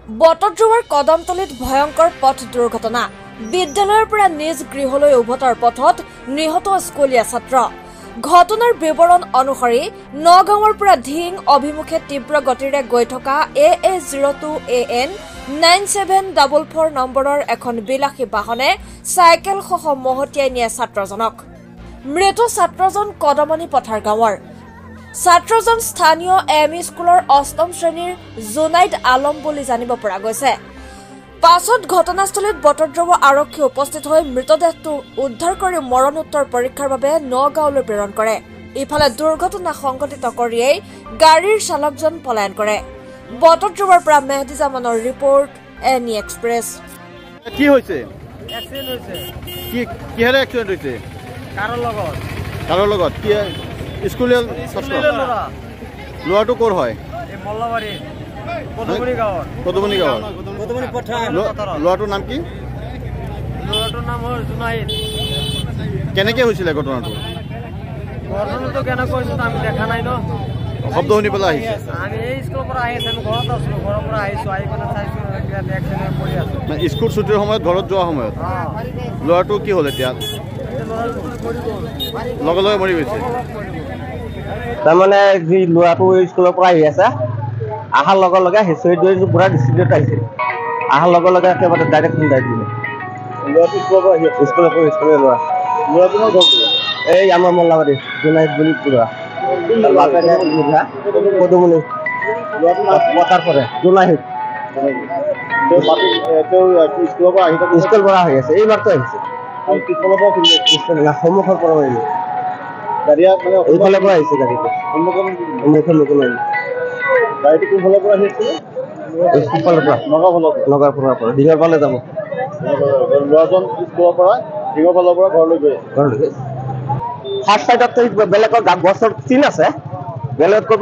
বটদ্ৰৱাৰ কদমতলীত ভয়ংকৰ পথ দুৰ্ঘটনা বিদ্যালয়ৰ পৰা নিজ গৃহলৈ উভতাৰ পথত নিহত স্কুলীয়া ছাত্ৰ ঘটনাৰ বিৱৰণ অনুসৰি নগাঁৱৰ পৰা ধিং অভিমুখে তীব্ৰ গতিৰে গৈ থকা AA02AN 9744 নম্বৰৰ এখন বিলাসী বাহনে চাইকেলসহ মহতিয়াই নিয়ে ছাত্ৰজনক মৃত ছাত্ৰজন কদমনি পথাৰ গাঁৱৰ ছাত্ৰজন স্থানীয় এমই স্কুলৰ অষ্টম শ্ৰেণীৰ জুনাইদ আলম বুলি জানিব পৰা গৈছে পাছত ঘটনাস্থলীত বটদ্ৰৱা আৰক্ষী উপস্থিত হৈ মৃতদেহটো উদ্ধাৰ কৰি মৰণোত্তৰ পৰীক্ষাৰ বাবে নগাঁৱলৈ প্ৰেৰণ কৰে ইফালে দুৰ্ঘটনা সংঘটিত কৰিয়েই গাড়ীৰ চালকজন পলায়ন কৰে বটদ্ৰৱাৰ পৰা মেহদি জামানৰ ৰিপৰ্ট এনি এক্সপ্ৰেছ কি হৈছে এক্সিডেন্ট হৈছে কি কিহেৰে এক্সিডেন্ট হৈছে কাৰৰ লগত কি স্কুলীয়া ছাত্ৰ ল'ৰাটো ক'ৰ হয় এই মল্লাবাৰী পদমনি গাঁৱৰ ল'ৰাটোৰ নাম কি ল'ৰাটোৰ নাম হ'ল জুনাইদ কেনেকৈ হৈছিলে ঘটনাটো কেনেকৈ হৈছিল আমি দেখা নাই ন শব্দ শুনি পেলাই আহিছে আমি এই স্কুলৰ পৰা আহি আছোঁ আমি ঘৰত আছিলোঁ ঘৰৰ পৰা আহিছোঁ আহি পেলাই চাইছোঁ এক্সিডেন্ট কৰি আছোঁ স্কুল ছুটিৰ সময়ত ঘৰত যোৱা সময়ত ল'ৰাটো কি হ'ল এতিয়া লগে লগে মৰি গৈছে তাৰমানে যি ল'ৰাটো স্কুলৰ পৰা আহি আছে অহাৰ লগে লগে হেঁচৰি দৈ পুৰা ডিষ্ট্ৰিক্টত আহিছে অহাৰ লগে লগে একেবাৰে ডাইৰেক্ট খুন্দাই দিলে ল'ৰাটো স্কুলৰ পৰা স্কুলৰ ল'ৰাটো এই আমাৰ মল্লাবাৰী জোনাইদ বুলি ল'ৰা পদুমনি পথাৰ কৰে জোনাইদ স্কুলৰ পৰা আহি আছে এইমাত্ৰ আহিছে সন্মুখৰ পৰা আহিলে এইফালে পৰা আহিছে গাড়ীটো সন্মুখৰ গাড়ীটো কোনফালৰ পৰা আহিছিলে স্কুলৰ পৰা নগাঁৱৰ পৰা ডিঙৰ ফালে যাব ল'ৰাজন স্কুলৰ পৰা ডিঙৰ ফালৰ পৰা ঘৰলৈ গৈ ফাৰ্ষ্ট চাইডত বেলেগৰ গছৰ চিন আছে বেলেগত ক'ৰব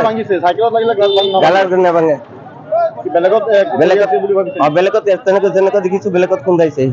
ভাঙিছে চাইকেলত লাগিলে নাভাঙে বেলেগত তেনেকৈ যেনেকৈ দেখিছোঁ বেলেগত খুন্দাইছে